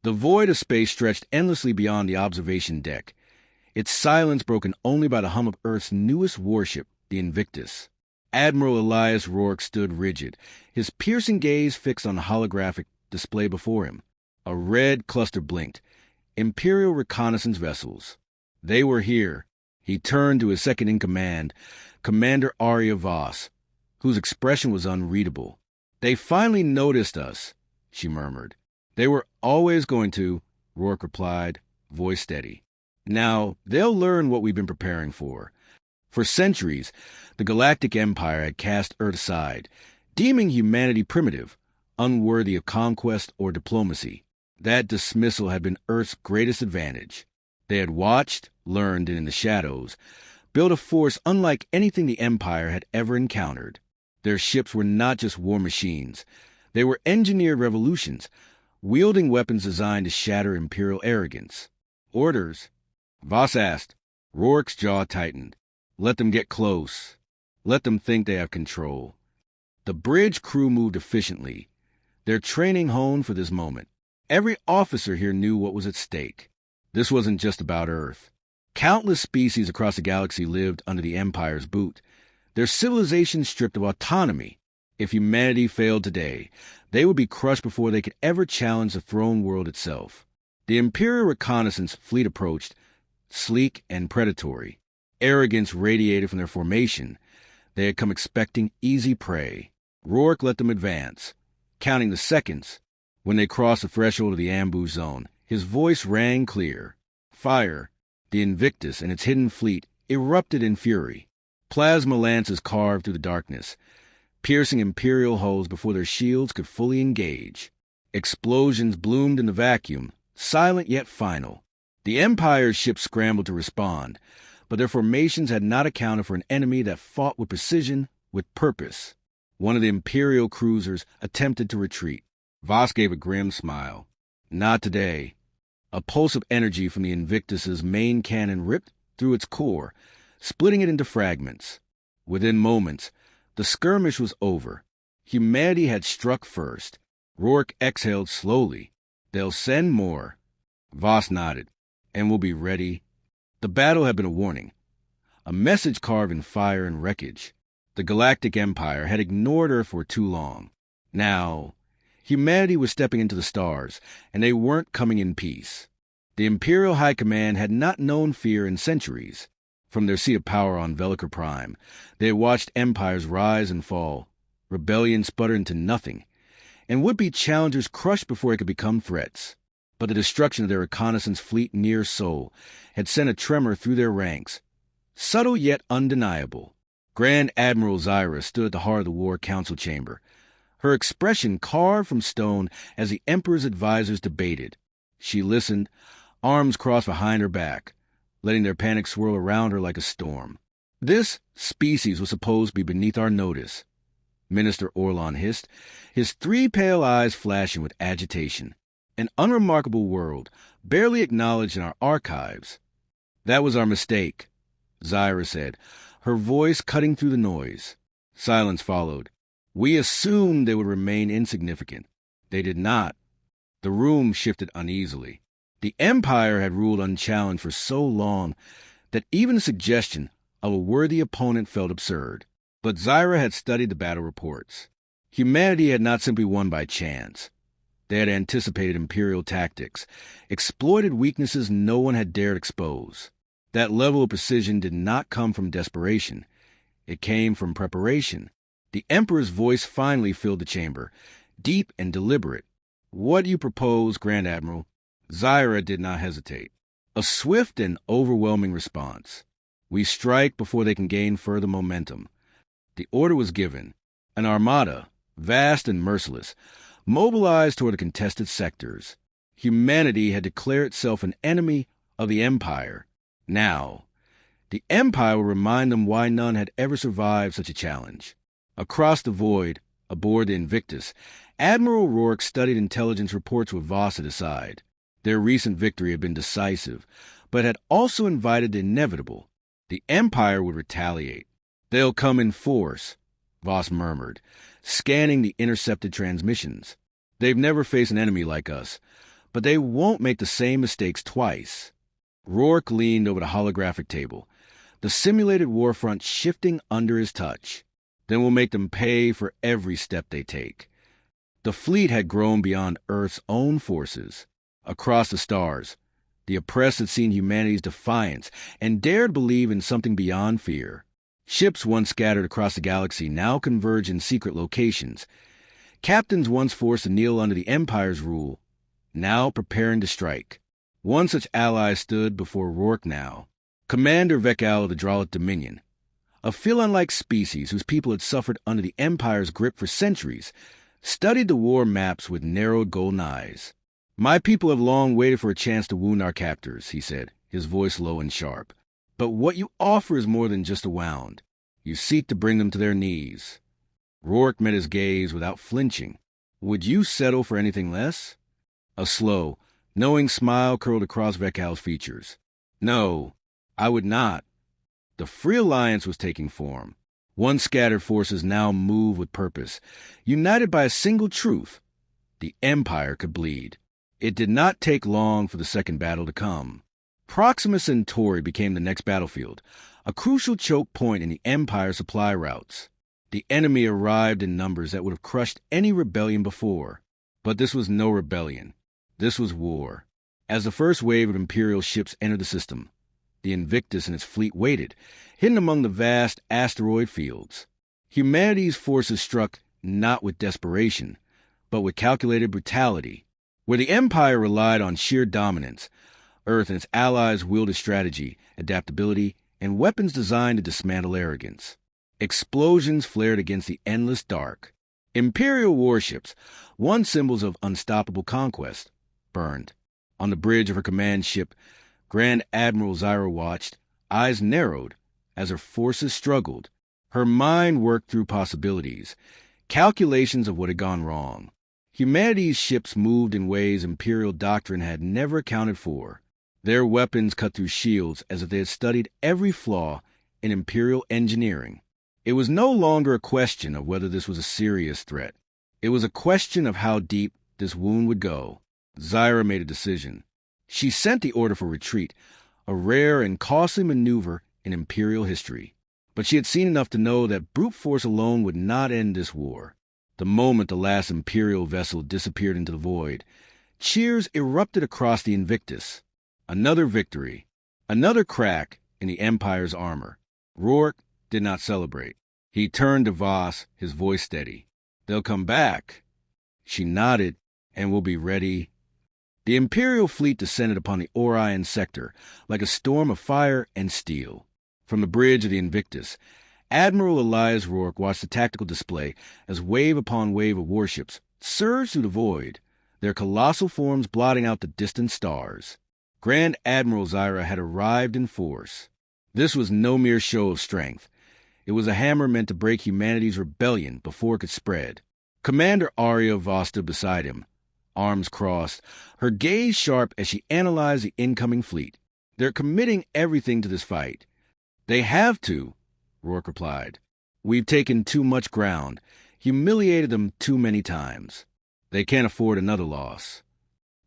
The void of space stretched endlessly beyond the observation deck, its silence broken only by the hum of Earth's newest warship, the Invictus. Admiral Elias Rourke stood rigid, his piercing gaze fixed on the holographic display before him. A red cluster blinked. Imperial reconnaissance vessels. They were here. He turned to his second-in-command, Commander Arya Voss, whose expression was unreadable. "They finally noticed us," she murmured. "They were always going to," Rourke replied, voice steady. "Now, they'll learn what we've been preparing for." For centuries, the Galactic Empire had cast Earth aside, deeming humanity primitive, unworthy of conquest or diplomacy. That dismissal had been Earth's greatest advantage. They had watched, learned, and in the shadows, built a force unlike anything the Empire had ever encountered. Their ships were not just war machines. They were engineered revolutions, wielding weapons designed to shatter Imperial arrogance. "Orders?" Voss asked. Rourke's jaw tightened. "Let them get close. Let them think they have control." The bridge crew moved efficiently, their training honed for this moment. Every officer here knew what was at stake. This wasn't just about Earth. Countless species across the galaxy lived under the Empire's boot, their civilization stripped of autonomy. If humanity failed today, they would be crushed before they could ever challenge the throne world itself. The Imperial reconnaissance fleet approached, sleek and predatory. Arrogance radiated from their formation. They had come expecting easy prey. Rourke let them advance, counting the seconds. When they crossed the threshold of the ambush zone, his voice rang clear. Fire! The Invictus and its hidden fleet erupted in fury. Plasma lances carved through the darkness, piercing Imperial hulls before their shields could fully engage. Explosions bloomed in the vacuum, silent yet final. The Empire's ships scrambled to respond, but their formations had not accounted for an enemy that fought with precision, with purpose. One of the Imperial cruisers attempted to retreat. Voss gave a grim smile. Not today. A pulse of energy from the Invictus's main cannon ripped through its core, splitting it into fragments. Within moments, the skirmish was over. Humanity had struck first. Rourke exhaled slowly. "They'll send more." Voss nodded. "And we'll be ready." The battle had been a warning, a message carved in fire and wreckage. The Galactic Empire had ignored Earth for too long. Now, humanity was stepping into the stars, and they weren't coming in peace. The Imperial High Command had not known fear in centuries. From their seat of power on Veliker Prime, they had watched empires rise and fall, rebellion sputter into nothing, and would-be challengers crushed before they could become threats. But the destruction of their reconnaissance fleet near Sol had sent a tremor through their ranks, subtle yet undeniable. Grand Admiral Zyra stood at the heart of the War Council chamber, her expression carved from stone as the Emperor's advisors debated. She listened, arms crossed behind her back, letting their panic swirl around her like a storm. "This species was supposed to be beneath our notice," Minister Orlon hissed, his 3 pale eyes flashing with agitation. "An unremarkable world, barely acknowledged in our archives." "That was our mistake," Zyra said, her voice cutting through the noise. Silence followed. "We assumed they would remain insignificant. They did not." The room shifted uneasily. The Empire had ruled unchallenged for so long that even the suggestion of a worthy opponent felt absurd. But Zyra had studied the battle reports. Humanity had not simply won by chance. They had anticipated Imperial tactics, exploited weaknesses no one had dared expose. That level of precision did not come from desperation. It came from preparation. The Emperor's voice finally filled the chamber, deep and deliberate. "What do you propose, Grand Admiral?" Zyra did not hesitate. A swift and overwhelming response. "We strike before they can gain further momentum." The order was given. An armada, vast and merciless, mobilized toward the contested sectors. Humanity had declared itself an enemy of the Empire. Now, the Empire would remind them why none had ever survived such a challenge. Across the void, aboard the Invictus, Admiral Rourke studied intelligence reports with Voss at his side. Their recent victory had been decisive, but had also invited the inevitable. The Empire would retaliate. "They'll come in force," Voss murmured, scanning the intercepted transmissions. "They've never faced an enemy like us, but they won't make the same mistakes twice. Rourke leaned over the holographic table, the simulated warfront shifting under his touch. Then we'll make them pay for every step they take. The fleet had grown beyond Earth's own forces. Across the stars, the oppressed had seen humanity's defiance and dared believe in something beyond fear. Ships once scattered across the galaxy now converge in secret locations. Captains once forced to kneel under the Empire's rule, now preparing to strike. One such ally stood before Rourke now, Commander Vekal of the Dralith Dominion, a Phelan-like species whose people had suffered under the Empire's grip for centuries, studied the war maps with narrowed golden eyes. "My people have long waited for a chance to wound our captors," he said, his voice low and sharp. "But what you offer is more than just a wound. You seek to bring them to their knees." Rourke met his gaze without flinching. "Would you settle for anything less?" A slow, knowing smile curled across Vekal's features. "No, I would not." The Free Alliance was taking form. Once scattered forces now moved with purpose, united by a single truth: the Empire could bleed. It did not take long for the second battle to come. Proxima Centauri became the next battlefield, a crucial choke point in the Empire's supply routes. The enemy arrived in numbers that would have crushed any rebellion before. But this was no rebellion. This was war. As the first wave of Imperial ships entered the system, the Invictus and its fleet waited, hidden among the vast asteroid fields. Humanity's forces struck not with desperation, but with calculated brutality. Where the Empire relied on sheer dominance, Earth and its allies wielded strategy, adaptability, and weapons designed to dismantle arrogance. Explosions flared against the endless dark. Imperial warships, once symbols of unstoppable conquest, burned. On the bridge of her command ship, Grand Admiral Zyra watched, eyes narrowed, as her forces struggled. Her mind worked through possibilities, calculations of what had gone wrong. Humanity's ships moved in ways Imperial doctrine had never accounted for. Their weapons cut through shields as if they had studied every flaw in Imperial engineering. It was no longer a question of whether this was a serious threat. It was a question of how deep this wound would go. Zyra made a decision. She sent the order for retreat, a rare and costly maneuver in Imperial history. But she had seen enough to know that brute force alone would not end this war. The moment the last Imperial vessel disappeared into the void, cheers erupted across the Invictus. Another victory, another crack in the Empire's armor. Rourke did not celebrate. He turned to Voss, his voice steady. "They'll come back." She nodded, "and we'll be ready." The Imperial fleet descended upon the Orion sector like a storm of fire and steel. From the bridge of the Invictus, Admiral Elias Rourke watched the tactical display as wave upon wave of warships surged through the void, their colossal forms blotting out the distant stars. Grand Admiral Zyra had arrived in force. This was no mere show of strength. It was a hammer meant to break humanity's rebellion before it could spread. Commander Arya Voss stood beside him, arms crossed, her gaze sharp as she analyzed the incoming fleet. "They're committing everything to this fight." "They have to," Rourke replied. "We've taken too much ground, humiliated them too many times. They can't afford another loss."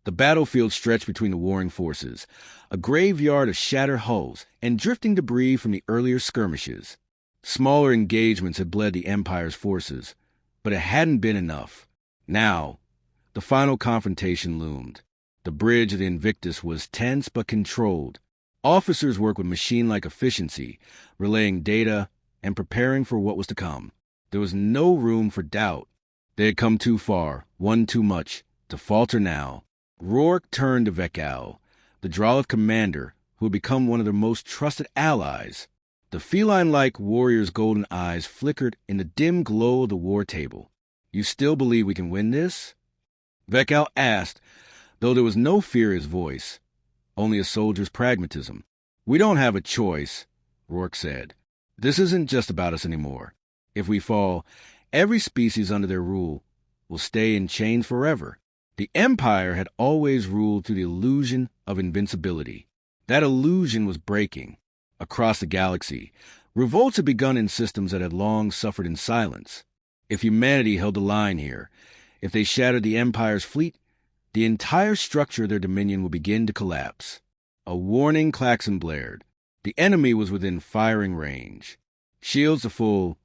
The battlefield stretched between the warring forces, a graveyard of shattered hulls and drifting debris from the earlier skirmishes. Smaller engagements had bled the Empire's forces, but it hadn't been enough. Now, the final confrontation loomed. The bridge of the Invictus was tense but controlled. Officers worked with machine-like efficiency, relaying data and preparing for what was to come. There was no room for doubt. They had come too far, won too much, to falter now. Rourke turned to Vekal, the Dralith commander who had become one of their most trusted allies. The feline-like warrior's golden eyes flickered in the dim glow of the war table. "You still believe we can win this?" Vekal asked, though there was no fear in his voice, only a soldier's pragmatism. "We don't have a choice," Rourke said. "This isn't just about us anymore. If we fall, every species under their rule will stay in chains forever." The Empire had always ruled through the illusion of invincibility. That illusion was breaking. Across the galaxy, revolts had begun in systems that had long suffered in silence. If humanity held the line here, if they shattered the Empire's fleet, the entire structure of their dominion would begin to collapse. A warning klaxon blared. The enemy was within firing range. Shields to full,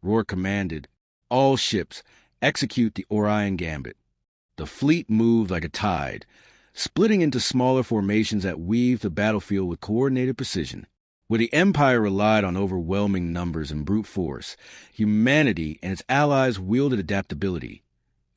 Rourke commanded. All ships, execute the Orion Gambit. The fleet moved like a tide, splitting into smaller formations that weaved the battlefield with coordinated precision. Where the Empire relied on overwhelming numbers and brute force, humanity and its allies wielded adaptability.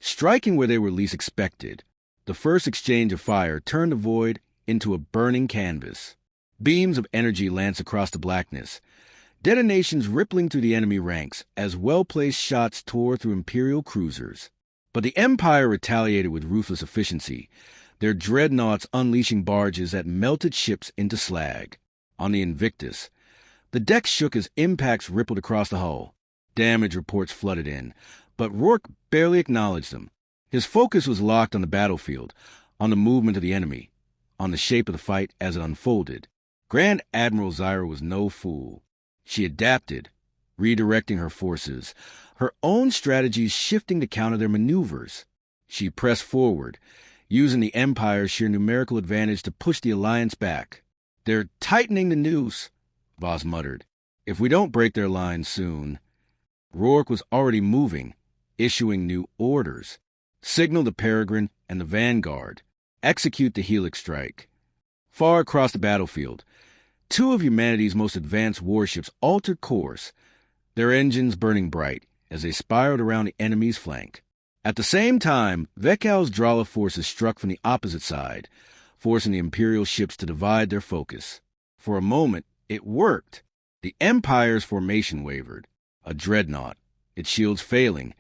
Striking where they were least expected, the first exchange of fire turned the void into a burning canvas. Beams of energy lanced across the blackness, detonations rippling through the enemy ranks as well-placed shots tore through Imperial cruisers. But the Empire retaliated with ruthless efficiency, their dreadnoughts unleashing barges that melted ships into slag. On the Invictus, the deck shook as impacts rippled across the hull. Damage reports flooded in, but Rourke barely acknowledged them. His focus was locked on the battlefield, on the movement of the enemy, on the shape of the fight as it unfolded. Grand Admiral Zyra was no fool. She adapted, redirecting her forces, her own strategies shifting to counter their maneuvers. She pressed forward, using the Empire's sheer numerical advantage to push the Alliance back. "They're tightening the noose," Voss muttered. "If we don't break their line soon." Rourke was already moving, issuing new orders. Signal the Peregrine and the Vanguard. Execute the Helix strike. Far across the battlefield, two of humanity's most advanced warships altered course, their engines burning bright as they spiraled around the enemy's flank. At the same time, Vekal's Drala forces struck from the opposite side, forcing the Imperial ships to divide their focus. For a moment, it worked. The Empire's formation wavered. A dreadnought, its shields failing,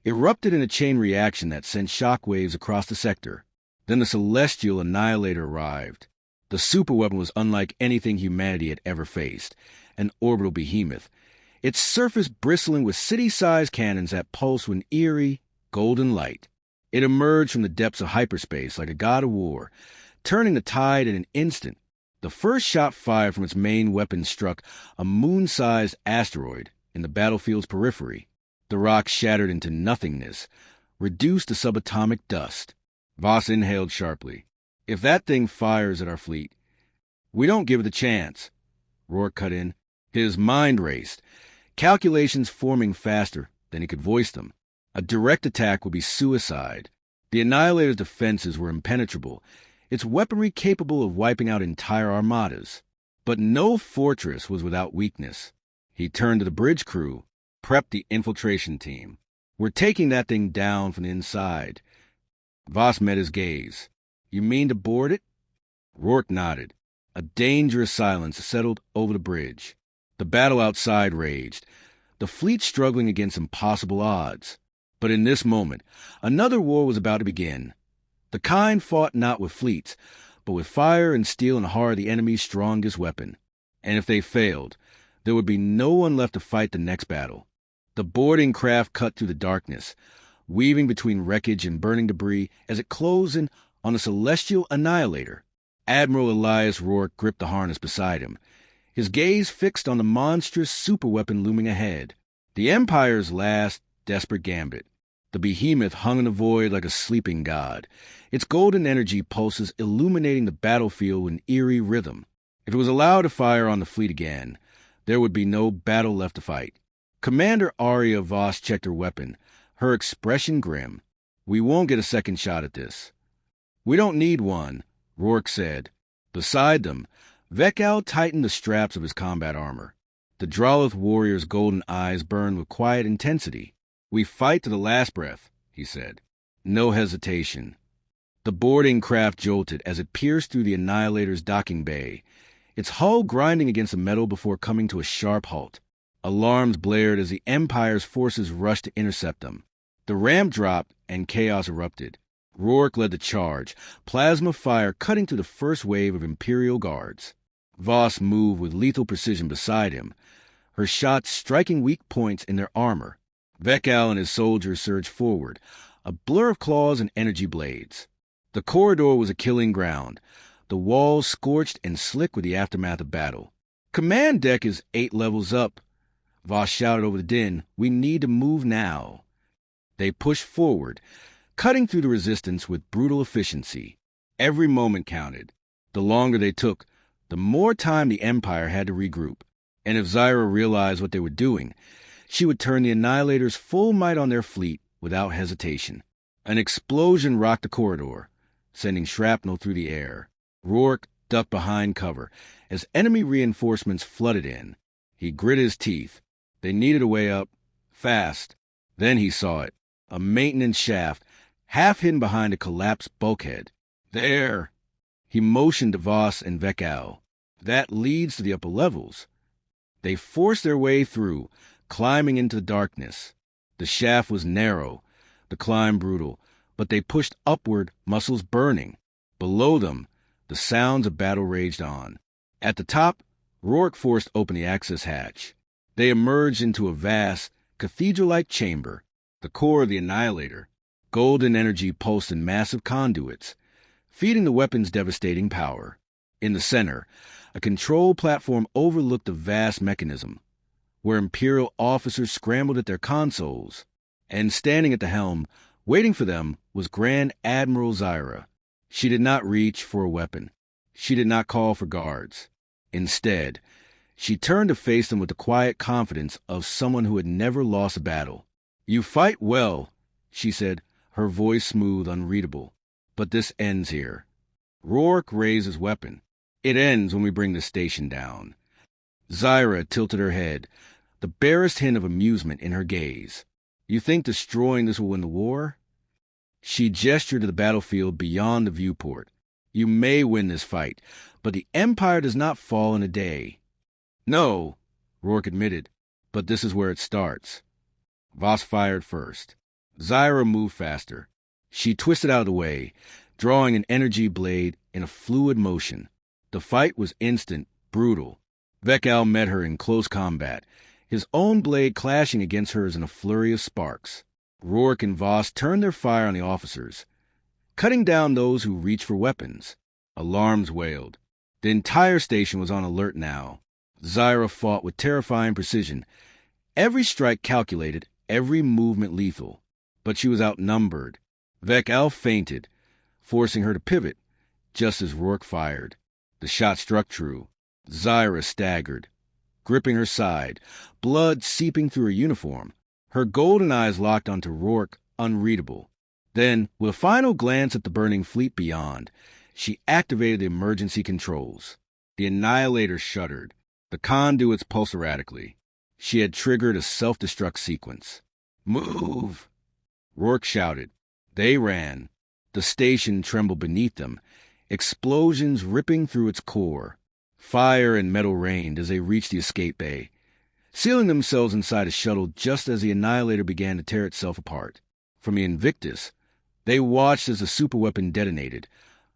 erupted in a chain reaction that sent shockwaves across the sector. Then the celestial annihilator arrived. The superweapon was unlike anything humanity had ever faced, an orbital behemoth, its surface bristling with city-sized cannons that pulsed with an eerie, golden light. It emerged from the depths of hyperspace like a god of war, turning the tide in an instant. The first shot fired from its main weapon struck a moon-sized asteroid in the battlefield's periphery. The rock shattered into nothingness, reduced to subatomic dust. Voss inhaled sharply. "If that thing fires at our fleet, we don't give it a chance," Rourke cut in. His mind raced, calculations forming faster than he could voice them. A direct attack would be suicide. The Annihilator's defenses were impenetrable, its weaponry capable of wiping out entire armadas. But no fortress was without weakness. He turned to the bridge crew, prepped the infiltration team. "We're taking that thing down from the inside." Voss met his gaze. "You mean to board it?" Rourke nodded. A dangerous silence settled over the bridge. The battle outside raged, the fleet struggling against impossible odds. But in this moment, another war was about to begin. The kind fought not with fleets, but with fire and steel and heart, the enemy's strongest weapon. And if they failed, there would be no one left to fight the next battle. The boarding craft cut through the darkness, weaving between wreckage and burning debris as it closed in on the celestial annihilator. Admiral Elias Rourke gripped the harness beside him, his gaze fixed on the monstrous superweapon looming ahead. The Empire's last, desperate gambit. The behemoth hung in the void like a sleeping god, its golden energy pulses illuminating the battlefield with an eerie rhythm. If it was allowed to fire on the fleet again, there would be no battle left to fight. Commander Arya Voss checked her weapon, her expression grim. "We won't get a second shot at this." "We don't need one," Rourke said. Beside them, Vekal tightened the straps of his combat armor. The Draloth warrior's golden eyes burned with quiet intensity. "We fight to the last breath," he said. No hesitation. The boarding craft jolted as it pierced through the Annihilator's docking bay, its hull grinding against the metal before coming to a sharp halt. Alarms blared as the Empire's forces rushed to intercept them. The ramp dropped and chaos erupted. Rourke led the charge, plasma fire cutting through the first wave of Imperial guards. Voss moved with lethal precision beside him, her shots striking weak points in their armor. Vekal and his soldiers surged forward, a blur of claws and energy blades. The corridor was a killing ground, the walls scorched and slick with the aftermath of battle. "Command deck is 8 levels up," Voss shouted over the din. "We need to move now." They pushed forward, cutting through the resistance with brutal efficiency. Every moment counted. The longer they took, the more time the Empire had to regroup. And if Zyra realized what they were doing, she would turn the Annihilators' full might on their fleet without hesitation. An explosion rocked the corridor, sending shrapnel through the air. Rourke ducked behind cover as enemy reinforcements flooded in. He gritted his teeth. They needed a way up, fast. Then he saw it, a maintenance shaft, half hidden behind a collapsed bulkhead. There! He motioned to Voss and Vekal. That leads to the upper levels. They forced their way through, climbing into the darkness. The shaft was narrow, the climb brutal, but they pushed upward, muscles burning. Below them, the sounds of battle raged on. At the top, Rourke forced open the access hatch. They emerged into a vast, cathedral-like chamber, the core of the Annihilator. Golden energy pulsed in massive conduits, feeding the weapon's devastating power. In the center, a control platform overlooked the vast mechanism, where Imperial officers scrambled at their consoles, and standing at the helm, waiting for them, was Grand Admiral Zyra. She did not reach for a weapon. She did not call for guards. Instead, she turned to face them with the quiet confidence of someone who had never lost a battle. "You fight well," she said, her voice smooth, unreadable. "But this ends here." Rourke raised his weapon. "It ends when we bring the station down." Zyra tilted her head, the barest hint of amusement in her gaze. "You think destroying this will win the war?" She gestured to the battlefield beyond the viewport. "You may win this fight, but the Empire does not fall in a day." "No," Rourke admitted, "but this is where it starts." Voss fired first. Zyra moved faster. She twisted out of the way, drawing an energy blade in a fluid motion. The fight was instant, brutal. Vekal met her in close combat, his own blade clashing against hers in a flurry of sparks. Rourke and Voss turned their fire on the officers, cutting down those who reached for weapons. Alarms wailed. The entire station was on alert now. Zyra fought with terrifying precision, every strike calculated, every movement lethal. But she was outnumbered. Vekal feinted, forcing her to pivot, just as Rourke fired. The shot struck true. Zyra staggered, gripping her side, blood seeping through her uniform. Her golden eyes locked onto Rourke, unreadable. Then, with a final glance at the burning fleet beyond, she activated the emergency controls. The Annihilator shuddered. The conduits pulsed erratically. She had triggered a self-destruct sequence. "Move!" Rourke shouted. They ran. The station trembled beneath them, explosions ripping through its core. Fire and metal rained as they reached the escape bay, sealing themselves inside a shuttle just as the Annihilator began to tear itself apart. From the Invictus, they watched as the superweapon detonated,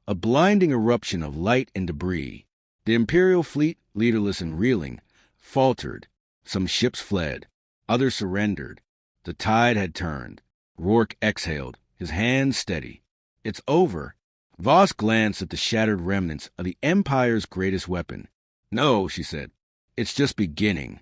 a blinding eruption of light and debris. The Imperial fleet, leaderless and reeling, faltered. Some ships fled. Others surrendered. The tide had turned. Rourke exhaled, his hands steady. "It's over." Voss glanced at the shattered remnants of the Empire's greatest weapon. "No," she said. "It's just beginning."